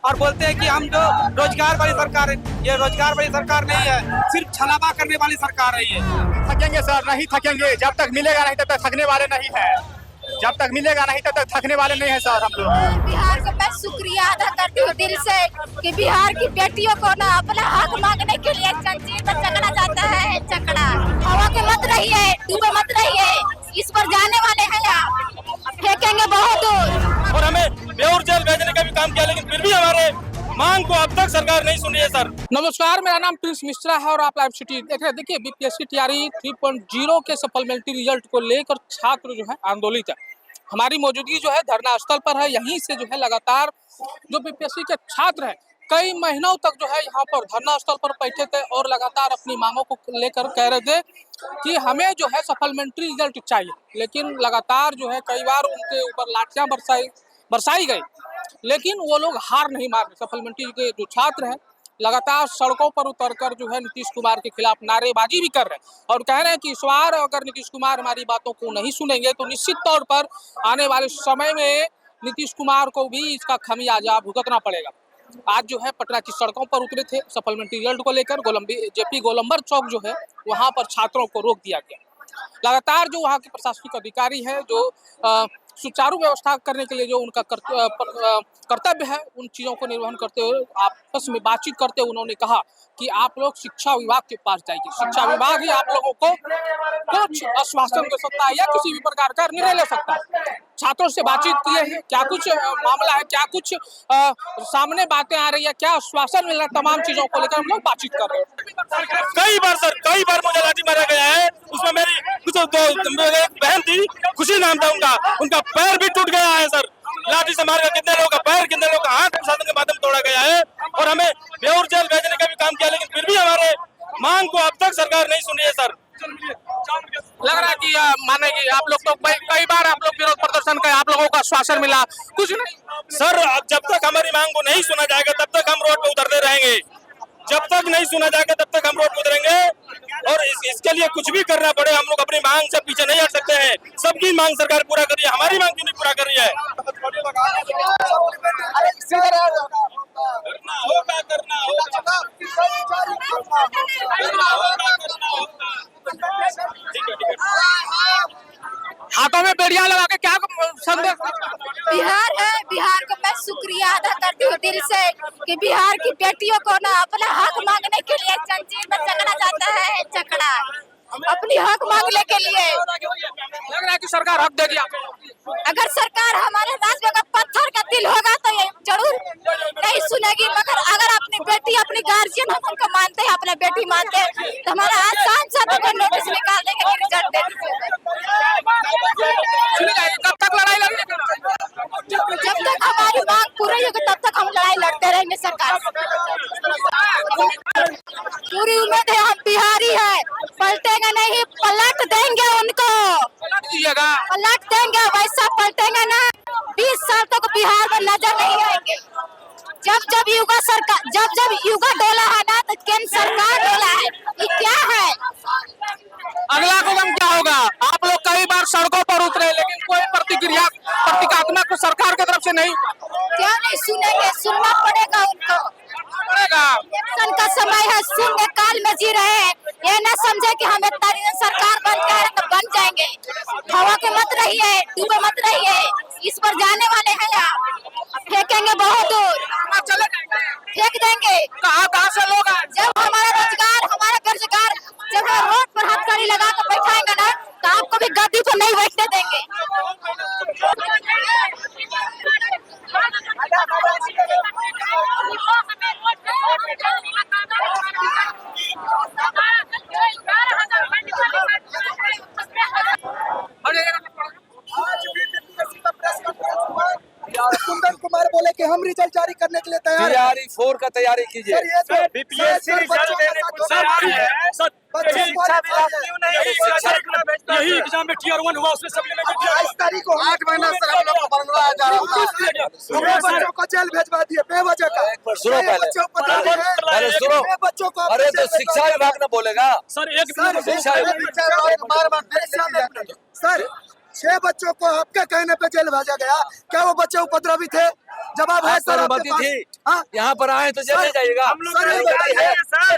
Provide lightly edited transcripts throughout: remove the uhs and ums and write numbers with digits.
और बोलते हैं कि हम जो रोजगार वाली सरकार है। ये रोजगार वाली सरकार नहीं है, सिर्फ छलावा करने वाली सरकार है ये। थकेंगे सर, नहीं थकेंगे। जब तक मिलेगा नहीं तब तक थकने वाले नहीं है। जब तक मिलेगा नहीं तब तक थकने वाले नहीं है सर हम लोग। बिहार को मैं शुक्रिया अदा करती हूँ दिल से कि बिहार की बेटियों को ना अपना हक मांगने के लिए जंजीर में जकड़ा जाता है। जकड़ा हवा के मत रहिए, डूबे मत रहिए, इस पर जाने वाले हैं आप, फेंकेंगे बहुत दूर। और हमें बेऊर जेल भेजने का भी काम किया, लेकिन फिर भी हमारे मांग को अब तक सरकार नहीं सुनी है सर। नमस्कार, मेरा नाम प्रिंस मिश्रा है और आप लाइव सिटी देख रहे हैं। देखिए, बीपीएससी तैयारी 3.0 के सप्लीमेंट्री रिजल्ट को लेकर छात्र जो है आंदोलित है। हमारी मौजूदगी जो है धरना स्थल पर है। यहीं से जो है लगातार जो बीपीएससी के छात्र हैं कई महीनों तक जो है यहाँ पर धरना स्थल पर बैठे थे और लगातार अपनी मांगों को लेकर कह रहे थे कि हमें जो है सप्लीमेंट्री रिजल्ट चाहिए। लेकिन लगातार जो है कई बार उनके ऊपर लाठियां बरसाई गई, लेकिन वो लोग हार नहीं मान रहे। सप्लीमेंट्री के जो छात्र हैं लगातार सड़कों पर उतरकर जो है नीतीश कुमार के खिलाफ नारेबाजी भी कर रहे हैं और कह रहे हैं कि इस बार अगर नीतीश कुमार हमारी बातों को नहीं सुनेंगे तो निश्चित तौर पर आने वाले समय में नीतीश कुमार को भी इसका खमियाजा भुगतना पड़ेगा। आज जो है पटना की सड़कों पर उतरे थे सप्लीमेंट्री रिजल्ट को लेकर। जेपी गोलंबर चौक जो है वहां पर छात्रों को रोक दिया गया। लगातार जो वहाँ के प्रशासनिक अधिकारी है जो सुचारू व्यवस्था करने के लिए जो उनका कर्तव्य है उन चीज़ों को निर्वहन करते हुए आपस में बातचीत करते हुए उन्होंने कहा कि आप लोग शिक्षा विभाग के पास जाइए। शिक्षा विभाग ही आप लोगों को कुछ आश्वासन दे सकता है या किसी भी प्रकार का निर्णय ले सकता है। छात्रों से बातचीत किए हैं, क्या कुछ मामला है, क्या कुछ सामने बातें आ रही है, क्या आश्वासन मिल रहा है, तमाम चीजों को लेकर हम लोग बातचीत कर रहे हैं। कई बार मुझे लाठी मारा गया है। उसमें मेरी कुछ एक बहन थी, खुशी नाम था उनका पैर भी टूट गया है सर। लाठी से मारकर कितने लोगों का पैर, कितने लोगों का हाथ प्रशासन के माध्यम तोड़ा गया है और हमें बेऊर जेल भेजने का भी काम किया, लेकिन फिर भी हमारे मांग को अब तक सरकार नहीं सुनी है सर। लग रहा है कि मानेगी आप लोग तो कई बार आप लोग विरोध प्रदर्शन का आप लोगों का आश्वासन मिला, कुछ नहीं सर। जब तक हमारी मांग को नहीं सुना जाएगा तब तक हम रोड पे उतरते रहेंगे। जब तक नहीं सुना जाएगा तब तक हम रोड पे उतरेंगे और इसके लिए कुछ भी करना पड़े, हम लोग अपनी मांग से पीछे नहीं हट सकते हैं। सबकी मांग सरकार पूरा कर रही है, हमारी मांग क्यों नहीं पूरा कर रही है? करना होगा। हाथों में बेड़ियां लगा के क्या संदेश? बिहार है, बिहार को मैं शुक्रिया अदा करती हूँ दिल से कि बिहार की बेटियों को ना अपना हक मांगने के लिए जंजीर में जकड़ा जाता है। जकड़ा अपनी हक मांगने के लिए लग रहा है कि सरकार हक देगी आपको। अगर सरकार हमारे राज्य का पत्थर का दिल होगा तो ये जरूर नहीं सुनेगी, मगर अगर अपनी बेटी, अपनी गार्जियन हम उनको मानते हैं, अपना बेटी मानते हैं तो हमारा आज सांसद को नोटिस निकाल देंगे कि रिजल्ट दे दीजिए। कब तक लड़ाई लड़नी? जब तक हमारी मांग पूरी होगी तब तक हम लड़ाई लड़ते रहेंगे सरकार से। पूरी उम्मीद है, हम बिहारी है, पलटेंगे नहीं, पलट देंगे उनको, पलट देंगे। वैसा पलटेंगे ना 20 साल तक बिहार में नजर नहीं आएंगे। जब युगा डोला है ना तो केंद्र सरकार डोला है। ये क्या है? अगला कदम क्या होगा? आप लोग कई बार सड़कों पर उतरे लेकिन कोई प्रतिकात्मक सरकार की तरफ से नहीं। क्या नहीं सुनेंगे? सुनना पड़ेगा उनको। इलेक्शन का समय है, शून्य काल में जी रहे हैं। ये न समझे कि हम इतना सरकार बन गए तो बन जाएंगे। हवा के मत रहिए, डूबे मत रहिए, इस पर जाने वाले हैं आप, फेंकेंगे बहुत दूर, फेंक देंगे। कहाँ से लोग आए? जब हमारा रोजगार, हमारा बेरोजगार जब रोड पर हथकड़ी लगा कर बैठाएंगे ना तो आपको भी गद्दी पर नहीं बैठने देंगे। कुंदन कुमार बोले कि हम रिजल्ट जारी करने के लिए तैयार हैं। तैयारी 4 का तैयारी कीजिए। यही एग्जाम में Tier 1 हुआ, उसमें सभी ने 22 तारीख को 8 महीना से हम लोग को बनवाया जा रहा है। बच्चों को जेल भेजवा दिए बेवजह का। सुनो पहले सुनो। बच्चों को अरे तो शिक्षा विभाग न बोलेगा सर। एक सर 6 बच्चों को आपके कहने पे जेल भेजा गया। क्या वो बच्चे उपद्रवी थे? जवाब है सर आपके अनुमति पास? थी, हाँ? यहाँ पर आए तो जेल नहीं जाइएगा। सर ये बताइए,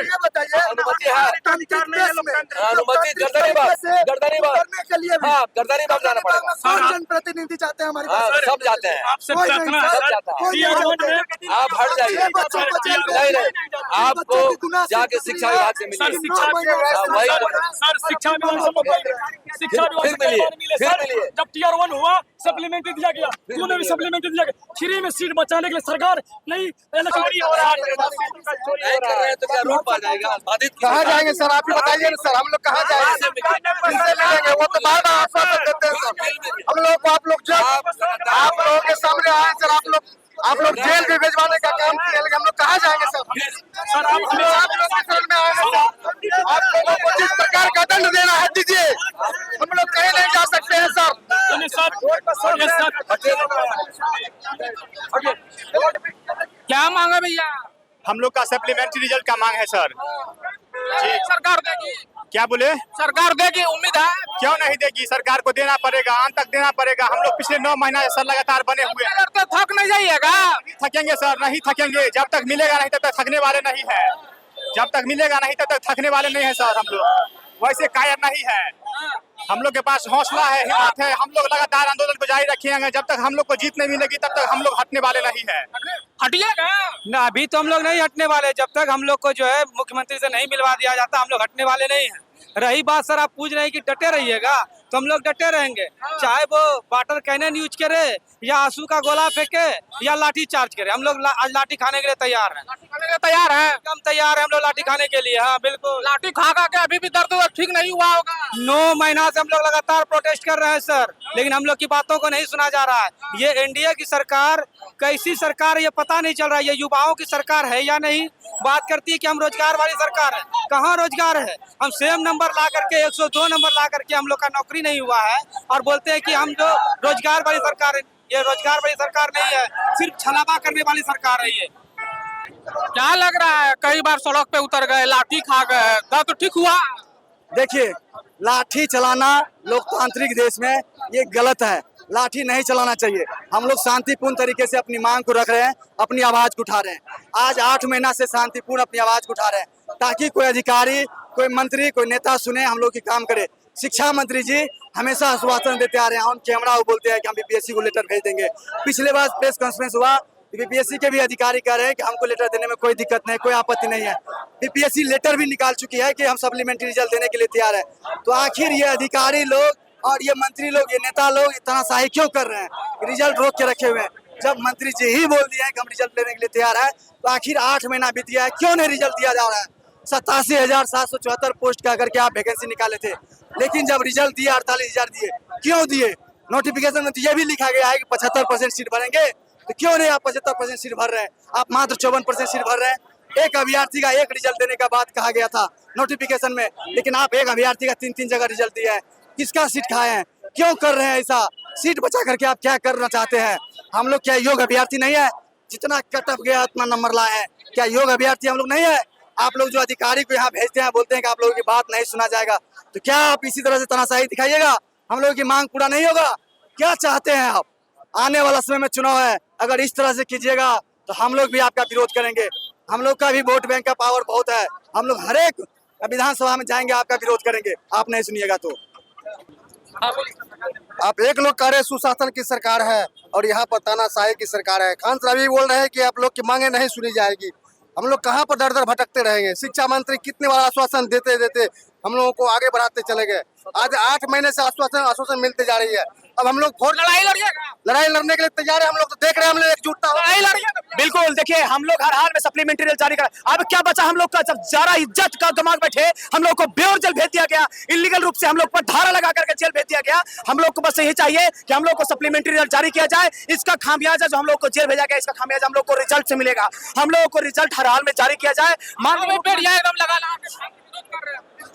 ये बताइए, अनुमति है। लोकतांत्रिक देश में अनुमति लोकतांत्रिक गर्दनी बात, तरीके से गर्दनी बात। करने के लिए भी हाँ, गर्दनी बात जाना पड़ेगा। कौन जनप्रतिनिधि जाते हैं हमारे हाँ, पास? सब जाते हैं। कोई नहीं सब सर, जाता है। कोई नहीं जाते। आप हट जाइए। छह बच्चों को जेल भेज नहीं दिया। नहीं, आपको जाके शिक्षा विभाग से मिलिए। सर, शिक्षा विभाग वही सर शिक्षा विभाग से फिर मिलिए, फिर मिलिए। जब टीयर 1 हुआ सप्लीमेंट्री दिया गया, क्यों नहीं सप्लीमेंट्री दिया गया? फ्री में सीट बचाने के लिए सरकार नहीं चोरी हो रहा है। नहीं कर रहे हैं तो क्या रोड पर जाएगा? बाधित कहाँ जाएंगे सर, आप ही बताइए ना सर, हम लोग कहाँ जाएंगे? किससे मिलेंगे? वो तो बार बार आश्वासन देते हैं सर। हम लोग को आप लोग जब आप लोगों के सामने आए सर, आप लोग जेल भी भेजवाने का काम किया, लेकिन हम लोग कहाँ जाएंगे सर? सर आप लोग के शरण में आए हैं सर, आप लोगों को जिस प्रकार का दंड देना है दीजिए, हम लोग कहीं नहीं जा सकते हैं सर। क्या मांगा भैया? हम लोग का सप्लीमेंट्री रिजल्ट का मांग है सर। जी सरकार देगी, क्या बोले? सरकार देगी, उम्मीद है। क्यों नहीं देगी? सरकार को देना पड़ेगा, अंत तक देना पड़ेगा। हम लोग पिछले 9 महीना से सर लगातार बने हुए हैं। तो थक नहीं जाइएगा? थकेंगे सर, नहीं थकेंगे। जब तक मिलेगा नहीं तब तक थकने वाले नहीं है। जब तक मिलेगा नहीं तब तक थकने वाले नहीं है सर। हम लोग वैसे कायर नहीं है। हम लोग के पास हौसला है, हिम्मत है। हम लोग लगातार आंदोलन को जारी रखेंगे। जब तक हम लोग को जीत नहीं मिलेगी तब तक हम लोग हटने वाले नहीं है। हटिएगा ना, अभी तो हम लोग नहीं हटने वाले। जब तक हम लोग को जो है मुख्यमंत्री से नहीं मिलवा दिया जाता, हम लोग हटने वाले नहीं हैं। रही बात सर, आप पूछ रहे हैं कि डटे रहिएगा, तो हम लोग डटे रहेंगे। चाहे वो वाटर कैनन यूज करे या आंसू का गोला फेंके या लाठी चार्ज करे, हम लोग आज लाठी खाने के लिए तैयार हैं। तैयार है, हम तैयार हैं, हम लोग लाठी खाने के लिए। हाँ बिल्कुल। लाठी खा के अभी भी दर्द ठीक नहीं हुआ होगा। 9 महीना से हम लोग लगातार प्रोटेस्ट कर रहे हैं सर, लेकिन हम लोग की बातों को नहीं सुना जा रहा है। ये एनडीए की सरकार कैसी सरकार है ये पता नहीं चल रहा है। ये युवाओं की सरकार है या नहीं? बात करती है कि हम रोजगार वाली सरकार है, कहाँ रोजगार है? हम सेम नंबर ला करके 102 नंबर ला करके हम लोग का नौकरी नहीं हुआ है और बोलते हैं कि हम जो रोजगार वाली सरकार है। ये रोजगार वाली सरकार नहीं है, सिर्फ छलावा करने वाली सरकार है ये। क्या लग रहा है? कई बार सड़क पे उतर गए, लाठी खा गए, दर्द ठीक हुआ? देखिए, लाठी चलाना लोकतांत्रिक देश में ये गलत है। लाठी नहीं चलाना चाहिए। हम लोग शांतिपूर्ण तरीके से अपनी मांग को रख रहे हैं, अपनी आवाज को उठा रहे हैं। आज 8 महीना से शांतिपूर्ण अपनी आवाज को उठा रहे हैं ताकि कोई अधिकारी, कोई मंत्री, कोई नेता सुने, हम लोग की काम करे। शिक्षा मंत्री जी हमेशा आश्वासन देते आ रहे हैं, ऑन कैमरा वो बोलते हैं कि हम बीपीएससी को लेटर भेज देंगे। पिछले बार प्रेस कॉन्फ्रेंस हुआ, बीपीएससी के भी अधिकारी कह रहे हैं कि हमको लेटर देने में कोई दिक्कत नहीं, कोई आपत्ति नहीं है। बीपीएससी लेटर भी निकाल चुकी है कि हम सप्लीमेंट्री रिजल्ट देने के लिए तैयार है। तो आखिर ये अधिकारी लोग और ये मंत्री लोग, ये नेता लोग इतना शाही क्यों कर रहे हैं? रिजल्ट रोक के रखे हुए हैं। जब मंत्री जी ही बोल दिए हैं कि हम रिजल्ट लेने के लिए तैयार है, तो आखिर 8 महीना बीत गया है, क्यों नहीं रिजल्ट दिया जा रहा है? 87,774 पोस्ट का करके आप वैकेंसी निकाले थे, लेकिन जब रिजल्ट दिए 48,000 दिए। क्यों दिए? नोटिफिकेशन में तो ये भी लिखा गया है कि 75% सीट भरेंगे, तो क्यों नहीं आप 75% सीट भर रहे हैं? आप मात्र 54% सीट भर रहे हैं। एक अभ्यर्थी का एक रिजल्ट देने का बात कहा गया था नोटिफिकेशन में, लेकिन आप एक अभ्यर्थी का 3-3 जगह रिजल्ट दिया है। किसका सीट खाए हैं? क्यों कर रहे हैं ऐसा? सीट बचा करके आप क्या करना चाहते हैं? हम लोग क्या योग्य अभ्यर्थी नहीं है? जितना कटअप गया उतना नंबर लाए हैं, क्या योग्य अभ्यर्थी हम लोग नहीं है? आप लोग जो अधिकारी को यहाँ भेजते हैं, बोलते हैं कि आप लोगों की बात नहीं सुना जाएगा, तो क्या आप इसी तरह से तानाशाही दिखाइएगा? हम लोगों की मांग पूरा नहीं होगा? क्या चाहते हैं आप? आने वाला समय में चुनाव है, अगर इस तरह से कीजिएगा तो हम लोग भी आपका विरोध करेंगे। हम लोग का भी वोट बैंक का पावर बहुत है, हम लोग हर एक विधानसभा में जाएंगे, आपका विरोध करेंगे। आप नहीं सुनिएगा तो आप एक लोग कह रहे सुशासन की सरकार है और यहाँ पर तानाशाही की सरकार है। खान साहब भी बोल रहे हैं कि आप लोग की मांगे नहीं सुनी जाएगी। हम लोग कहाँ पर दर दर भटकते रहेंगे? शिक्षा मंत्री कितने बार आश्वासन देते देते हम लोगों को आगे बढ़ाते चले गए। आज 8 महीने से आश्वासन मिलते जा रही है। अब हम लोग लड़ाई लड़िएगा? लड़ाई लड़ने के लिए तैयार है। हम लोग तो देख रहे हैं, हम लोग एकजुटता लड़ाई लड़िएगा? बिल्कुल। देखिए, हम लोग हर हाल में सप्लीमेंट्री रिजल्ट जारी कर। अब क्या बचा हम लोग का? जब जरा इज्जत का दिमाग बैठे, हम लोग को बेऔर जेल भेज दिया गया। इलीगल रूप से हम लोग पर धारा लगा करके जेल भेज दिया गया। हम लोग को बस यही चाहिए कि हम लोग को सप्लीमेंट्री रिजल्ट जारी किया जाए। इसका खामियाजा जो हम लोग को जेल भेजा गया, इसका खामियाजा हम लोग को रिजल्ट से मिलेगा। हम लोगों को रिजल्ट हर हाल में जारी किया जाए।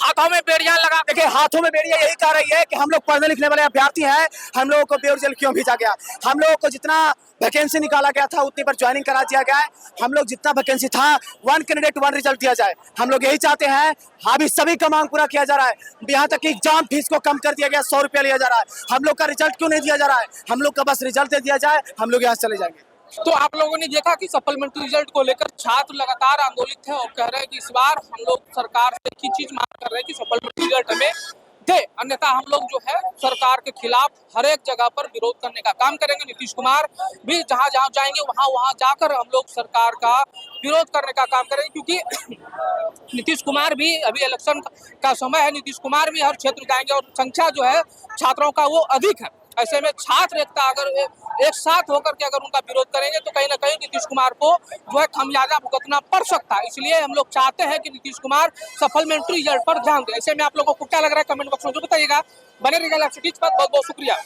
हाथों में बेड़ियां लगा। देखिए, हाथों में बेड़ियां यही कह रही है कि हम लोग पढ़ने लिखने वाले अभ्यर्थी हैं, हम लोगों को बेऔर जेल क्यों भेजा गया? हम लोगों को जितना वैकेंसी निकाला गया था उतनी पर ज्वाइनिंग करा दिया गया है। हम लोग जितना वैकेंसी था 1 कैंडिडेट 1 रिजल्ट दिया जाए। हम लोग यही चाहते हैं। अभी सभी का मांग पूरा किया जा रहा है। यहाँ तक कि एग्जाम फीस को कम कर दिया गया, 100 रुपया लिया जा रहा है। हम लोग का रिजल्ट क्यों नहीं दिया जा रहा है? हम लोग का बस रिजल्ट दे दिया जाए, हम लोग यहाँ से चले जाएंगे। तो आप लोगों ने देखा कि सप्लीमेंट्री रिजल्ट को लेकर छात्र लगातार आंदोलित थे और कह रहे हैं कि इस बार हम लोग सरकार से एक ही चीज मांग कर रहे हैं कि सप्लीमेंट्री रिजल्ट हमें दे, अन्यथा हम लोग जो है सरकार के खिलाफ हर एक जगह पर विरोध करने का काम करेंगे। नीतीश कुमार भी जहां जहां जाएंगे वहां जाकर हम लोग सरकार का विरोध करने का काम करेंगे, क्योंकि नीतीश कुमार भी अभी इलेक्शन का समय है, नीतीश कुमार भी हर क्षेत्र जाएंगे और संख्या जो है छात्रों का वो अधिक है। ऐसे में छात्र एकता अगर एक साथ होकर के अगर उनका विरोध करेंगे तो कहीं ना कहीं नीतीश कुमार को जो है खमियाजा भुगतना पड़ सकता है। इसलिए हम लोग चाहते हैं कि नीतीश कुमार सप्लीमेंट्री रिजल्ट पर ध्यान दें। ऐसे में आप लोगों को क्या लग रहा है कमेंट बॉक्स में जो बताइएगा। बने रहिएगा लाइव सिटीज पर। बहुत बहुत शुक्रिया।